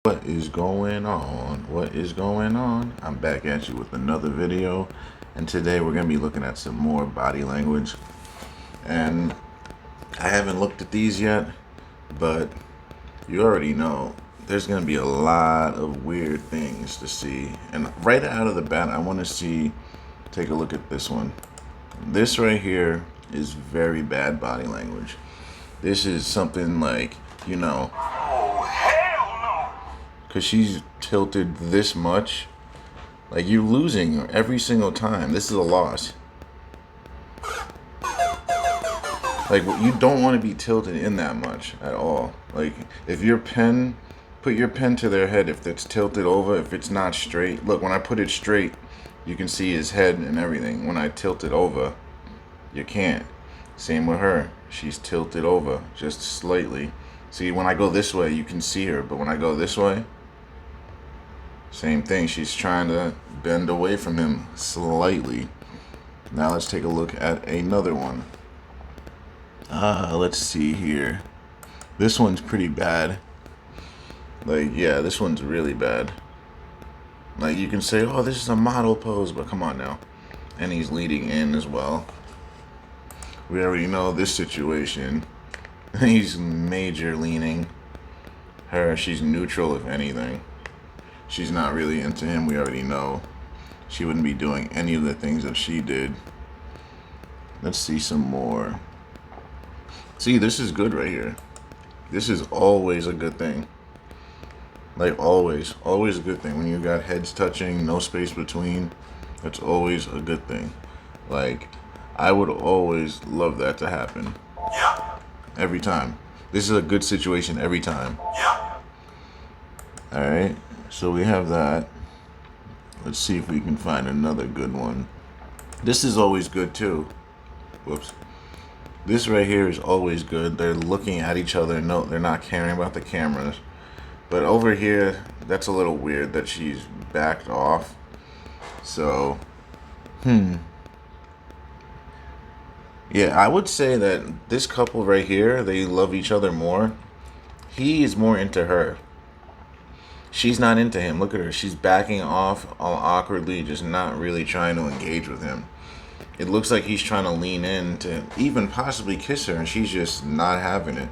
What is going on? What is going on? I'm back at you with another video, and today we're going to be looking at some more body language. And I haven't looked at these yet, but you already know there's going to be a lot of weird things to see. And right out of the bat, I want to take a look at this one. This right here is very bad body language. This is something like, Oh, hell no! because she's tilted this much, like you're losing every single time. This is a loss. Like, you don't want to be tilted in that much at all. Like, if your pen, put your pen to their head if it's tilted over, if it's not straight. Look, when I put it straight, you can see his head and everything. When I tilt it over, you can't. Same with her. She's tilted over just slightly. See, when I go this way, you can see her. But when I go this way, same thing. She's trying to bend away from him slightly. Now let's take a look at another one. Let's see here. This one's pretty bad. Like, yeah, this one's really bad. Like, you can say, oh, this is a model pose, but come on now. And he's leading in as well. We already know this situation. He's major leaning. Her, she's neutral if anything. She's not really into him. We already know. She wouldn't be doing any of the things that she did. Let's see some more. See, this is good right here. This is always a good thing. Like, always a good thing. When you got heads touching, no space between, that's always a good thing. Like, I would always love that to happen. Yeah. Every time. This is a good situation every time. Yeah. Alright, so we have that. Let's see if we can find another good one. This is always good too. Whoops. This right here is always good. They're looking at each other. No, they're not caring about the cameras. But over here, that's a little weird that she's backed off. So, yeah, I would say that this couple right here, they love each other more. He is more into her. She's not into him. Look at her. She's backing off all awkwardly, just not really trying to engage with him. It looks like he's trying to lean in to even possibly kiss her, and she's just not having it.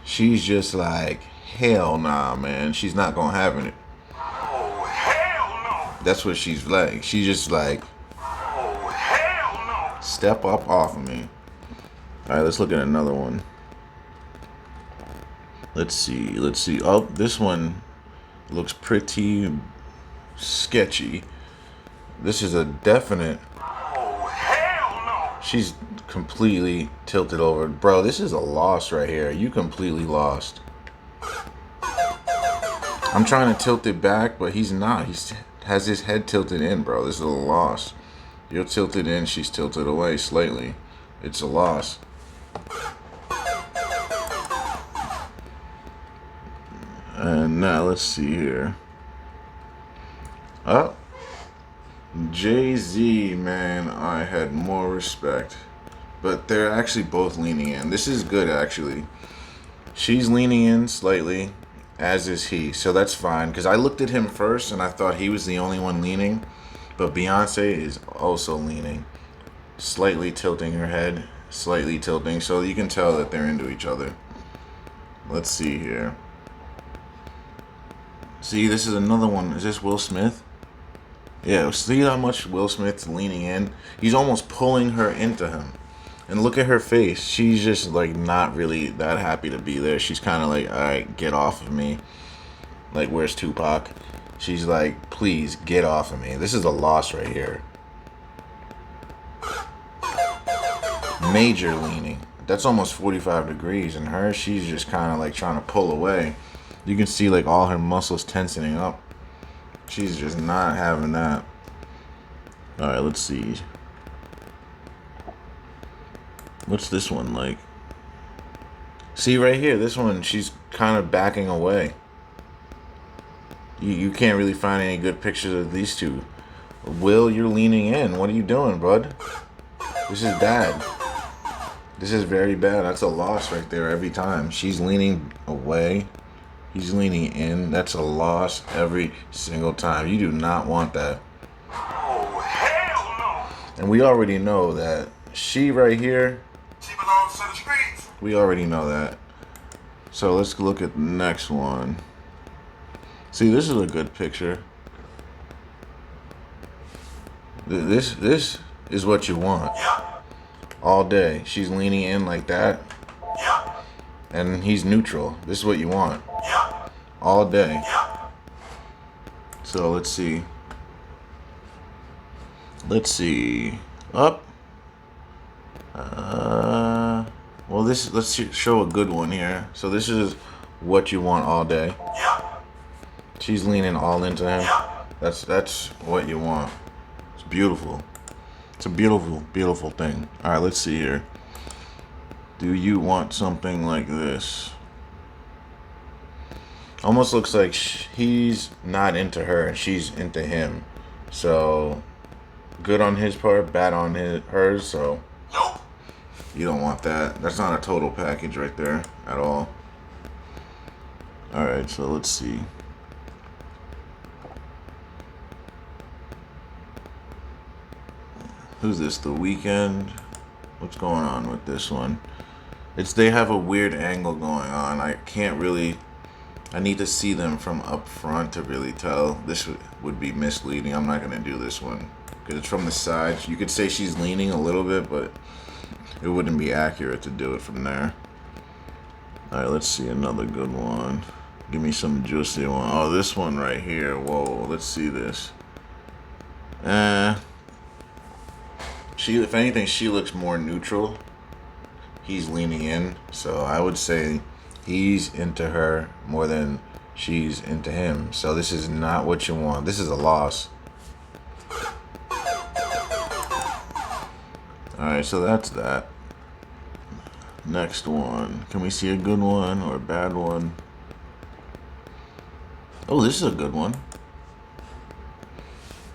She's just like, hell nah, man. She's not gonna have it. Oh, hell no! That's what she's like. She's just like, Oh, hell no! step up off of me. All right, let's look at another one. Let's see. Oh, this one looks pretty sketchy. This is a definite. Oh, hell no! She's completely tilted over. Bro, this is a loss right here. You completely lost. I'm trying to tilt it back, but he's not. He has his head tilted in, bro. This is a loss. You're tilted in, she's tilted away slightly. It's a loss. And now let's see here. Oh, Jay-Z, man, I had more respect. But they're actually both leaning in. This is good, actually. She's leaning in slightly, as is he. So that's fine. Because I looked at him first, and I thought he was the only one leaning. But Beyonce is also leaning. Slightly tilting her head. Slightly tilting. So you can tell that they're into each other. Let's see here. See, this is another one. Is this Will Smith? Yeah, see how much Will Smith's leaning in? He's almost pulling her into him. And look at her face. She's just like not really that happy to be there. She's kind of like, all right, get off of me. Like, where's Tupac? She's like, please get off of me. This is a loss right here. Major leaning. That's almost 45 degrees. And her, she's just kind of like trying to pull away. You can see like all her muscles tensing up. She's just not having that. All right, let's see. What's this one like? See right here, this one, she's kind of backing away. You can't really find any good pictures of these two. Will, you're leaning in. What are you doing, bud? This is bad. This is very bad. That's a loss right there every time. She's leaning away. He's leaning in. That's a loss every single time. You do not want that. Oh, hell no. And we already know that she right here, She belongs to the streets. we already know that. So let's look at the next one. See, this is a good picture. This is what you want Yeah, all day. She's leaning in like that, yeah, and he's neutral. This is what you want yeah, all day. yeah. So let's see. Let's see. Up. Well, let's show a good one here. So this is what you want all day. Yeah, She's leaning all into him. yeah. That's what you want. It's beautiful. It's a beautiful, beautiful thing. All right, let's see here. Do you want something like this? Almost looks like he's not into her and she's into him. So good on his part, bad on hers. So Nope. you don't want that. That's not a total package right there at all. All right, so let's see. Who's this? The Weeknd? What's going on with this one? They have a weird angle going on. I can't really. I need to see them from up front to really tell. This would be misleading. I'm not gonna do this one because it's from the side. You could say she's leaning a little bit, but it wouldn't be accurate to do it from there. All right, let's see another good one. Give me some juicy one. Oh, this one right here. Whoa, let's see this. If anything, she looks more neutral. He's leaning in, so I would say he's into her more than she's into him. So this is not what you want. This is a loss. Alright, so that's that. Next one. Can we see a good one or a bad one? Oh, this is a good one.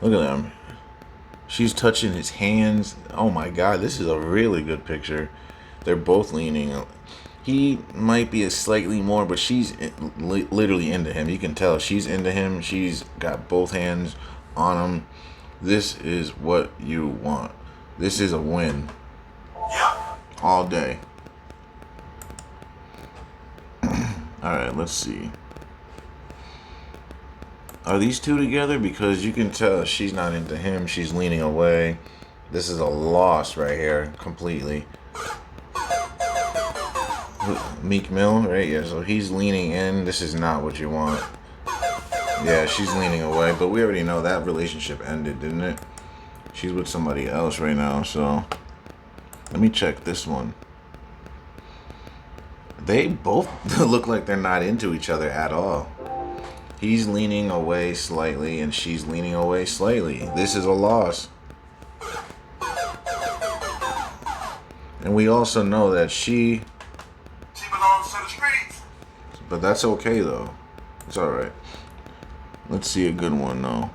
Look at them. She's touching his hands. Oh my god, this is a really good picture. They're both leaning. He might be a slightly more, but she's literally into him. You can tell she's into him. She's got both hands on him. This is what you want. This is a win. Yeah. All day. Alright, let's see. Are these two together? Because you can tell she's not into him. She's leaning away. This is a loss right here, completely. Meek Mill, right? Yeah, so he's leaning in. This is not what you want. Yeah, she's leaning away. But we already know that relationship ended, didn't it? She's with somebody else right now, so... Let me check this one. They both look like they're not into each other at all. He's leaning away slightly, and she's leaning away slightly. This is a loss. And we also know that She belongs to the streets. but that's okay though. It's alright. Let's see a good one though.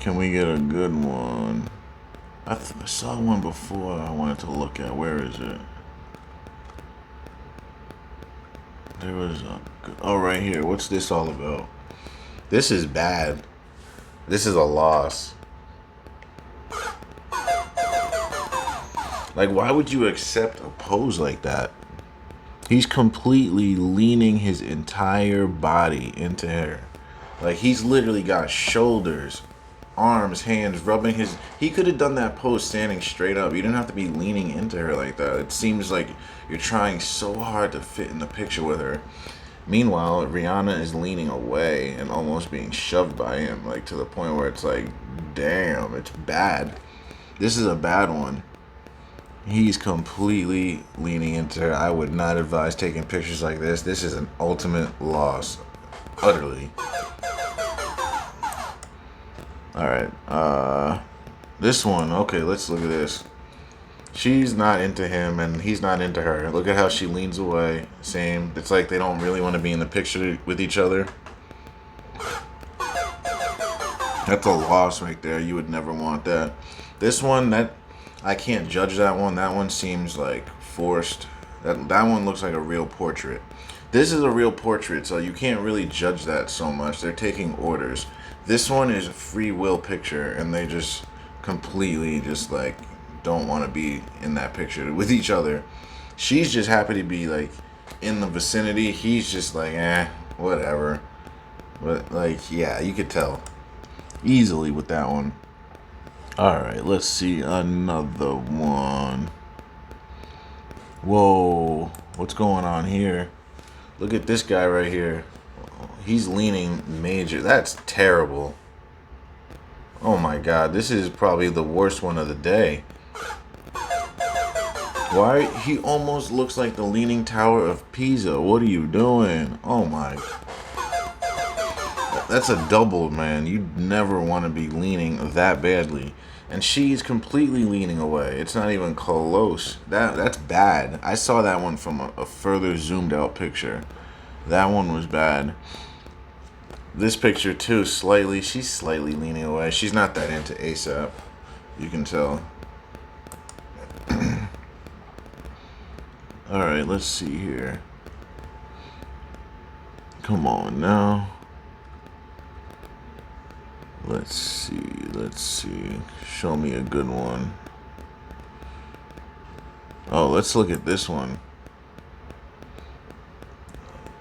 Can we get a good one? I saw one before I wanted to look at. Where is it? There was a good, oh, right here. What's this all about? This is bad. This is a loss. Like, why would you accept a pose like that? He's completely leaning his entire body into her. Like, he's literally got shoulders, arms, hands, rubbing his... He could have done that pose standing straight up. You didn't have to be leaning into her like that. It seems like you're trying so hard to fit in the picture with her. Meanwhile, Rihanna is leaning away and almost being shoved by him, like, to the point where it's like, damn, it's bad. This is a bad one. He's completely leaning into her. I would not advise taking pictures like this. This is an ultimate loss. Utterly. Alright. This one. Okay, let's look at this. She's not into him and he's not into her. Look at how she leans away. Same. It's like they don't really want to be in the picture with each other. That's a loss right there. You would never want that. This one, I can't judge that one. That one seems like forced. That one looks like a real portrait. This is a real portrait, so you can't really judge that so much. They're taking orders. This one is a free will picture, and they just completely just like don't want to be in that picture with each other. She's just happy to be like in the vicinity. He's just like, whatever. But like, yeah, you could tell easily with that one. All right, let's see another one. Whoa, what's going on here? Look at this guy right here. He's leaning major. That's terrible. Oh my god, this is probably the worst one of the day. Why? He almost looks like the Leaning Tower of Pisa. What are you doing? Oh my. That's a double, man. You never want to be leaning that badly. And she's completely leaning away. It's not even close. That's bad. I saw that one from a further zoomed out picture. That one was bad. This picture too, she's slightly leaning away. She's not that into ASAP. You can tell. Alright, let's see here. Come on now. Let's see. Show me a good one. Oh, let's look at this one.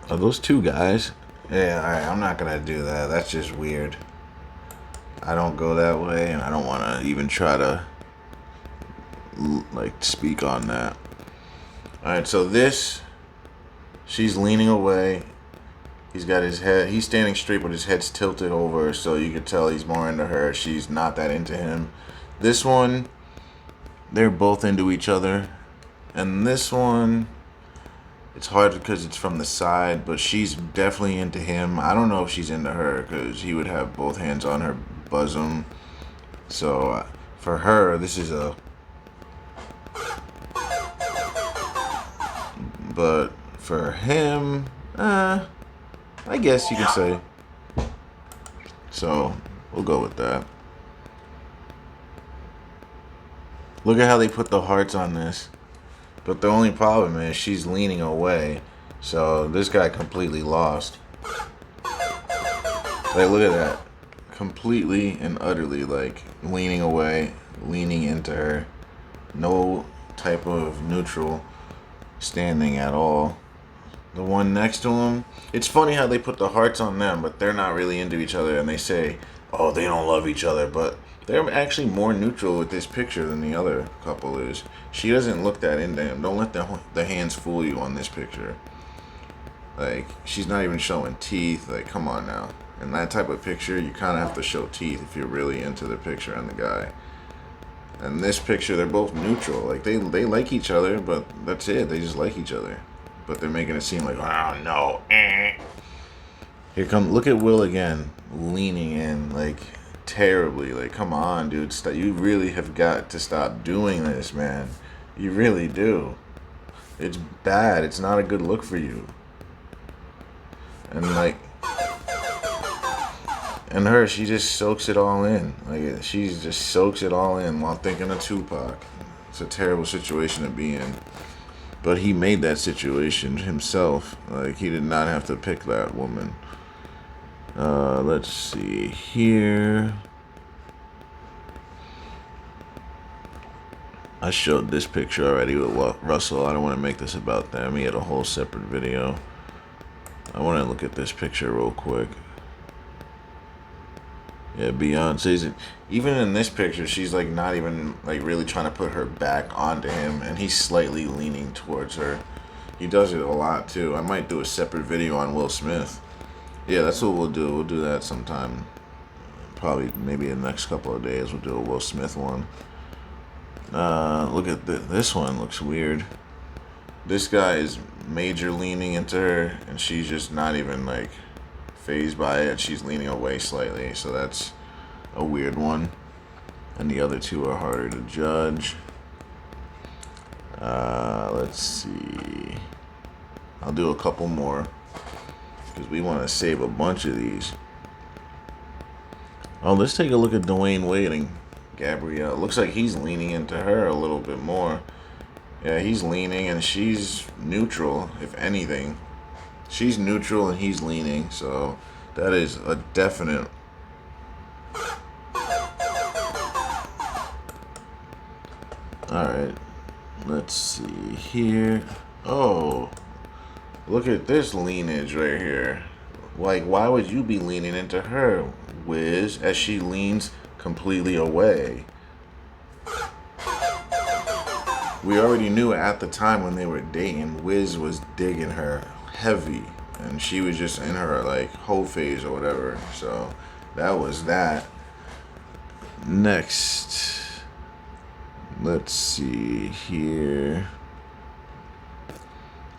Are those two guys? Yeah, alright, I'm not gonna do that. That's just weird. I don't go that way, and I don't want to even try to like speak on that. Alright, so she's leaning away. He's got his head, he's standing straight, but his head's tilted over, so you can tell he's more into her. She's not that into him. This one, they're both into each other. And this one, it's hard because it's from the side, but she's definitely into him. I don't know if she's into her because he would have both hands on her bosom. So for her, this is a... But for him, I guess you could say. So we'll go with that. Look at how they put the hearts on this. But the only problem is she's leaning away. So this guy completely lost. Like, look at that. Completely and utterly, like, leaning away, leaning into her. No type of neutral standing at all. The one next to him, it's funny how they put the hearts on them, but they're not really into each other. And they say, oh, they don't love each other. But they're actually more neutral with this picture than the other couple is. She doesn't look that into him. Don't let the hands fool you on this picture. Like, she's not even showing teeth. Like, come on now. In that type of picture, you kind of have to show teeth if you're really into the picture and the guy. And this picture, they're both neutral. Like, they like each other, but that's it. They just like each other. But they're making it seem like, oh, no. Here come, look at Will again, leaning in, like, terribly. Like, come on, dude. You really have got to stop doing this, man. You really do. It's bad. It's not a good look for you. And, like, and her, she just soaks it all in. Like, she just soaks it all in while thinking of Tupac. It's a terrible situation to be in. But he made that situation himself. Like, he did not have to pick that woman. Let's see here. I showed this picture already with Russell. I don't want to make this about them. He had a whole separate video. I want to look at this picture real quick. Yeah, Beyonce's, even in this picture, she's like not even like really trying to put her back onto him, and he's slightly leaning towards her. He does it a lot too. I might do a separate video on Will Smith. Yeah, that's what we'll do. We'll do that sometime. Probably maybe in the next couple of days we'll do a Will Smith one. Look at this one. Looks weird. This guy is major leaning into her, and she's just not even like phased by it. She's leaning away slightly, so that's a weird one. And the other two are harder to judge. Let's see. I'll do a couple more because we want to save a bunch of these. Oh, let's take a look at Dwayne Wade and Gabrielle. Looks like he's leaning into her a little bit more. Yeah, he's leaning and she's neutral, if anything. She's neutral and he's leaning, so that is a definite. Alright, let's see here. Oh, look at this leanage right here. Like, why would you be leaning into her, Wiz, as she leans completely away? We already knew at the time when they were dating, Wiz was digging her heavy, and she was just in her like whole phase or whatever. So that was that. Next, let's see here.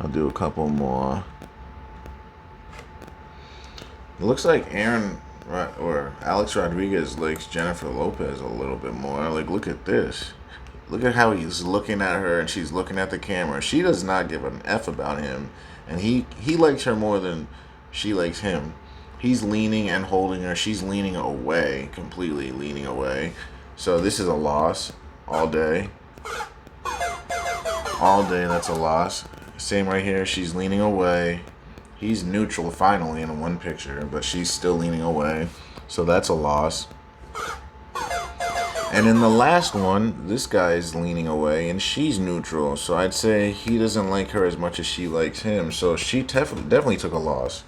I'll do a couple more. It looks like Aaron or Alex Rodriguez likes Jennifer Lopez a little bit more. Like, look at this. Look at how he's looking at her and she's looking at the camera. She does not give an F about him. And he likes her more than she likes him. He's leaning and holding her. She's leaning away, completely leaning away. So this is a loss all day. All day, that's a loss. Same right here. She's leaning away. He's neutral finally in one picture, but she's still leaning away. So that's a loss. And in the last one, this guy is leaning away and she's neutral. So I'd say he doesn't like her as much as she likes him. So she definitely took a loss.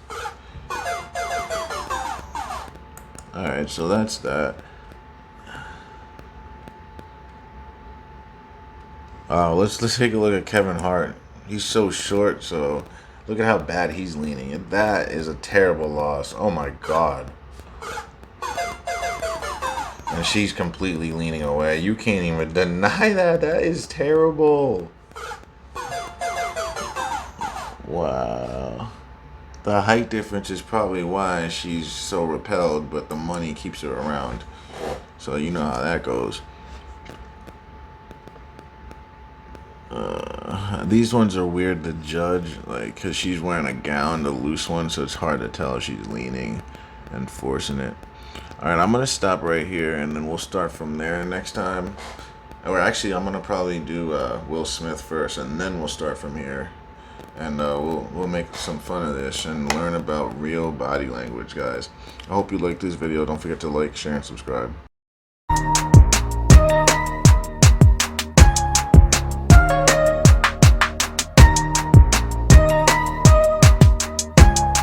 Alright, so that's that. Let's take a look at Kevin Hart. He's so short, so look at how bad he's leaning. And that is a terrible loss. Oh my god. And she's completely leaning away. You can't even deny that. That is terrible. Wow. The height difference is probably why she's so repelled, but the money keeps her around. So you know how that goes. These ones are weird to judge, like, because she's wearing a gown, the loose one, so it's hard to tell if she's leaning and forcing it. Alright, I'm going to stop right here, and then we'll start from there next time. Or actually, I'm going to probably do Will Smith first, and then we'll start from here. And we'll make some fun of this and learn about real body language, guys. I hope you liked this video. Don't forget to like, share, and subscribe.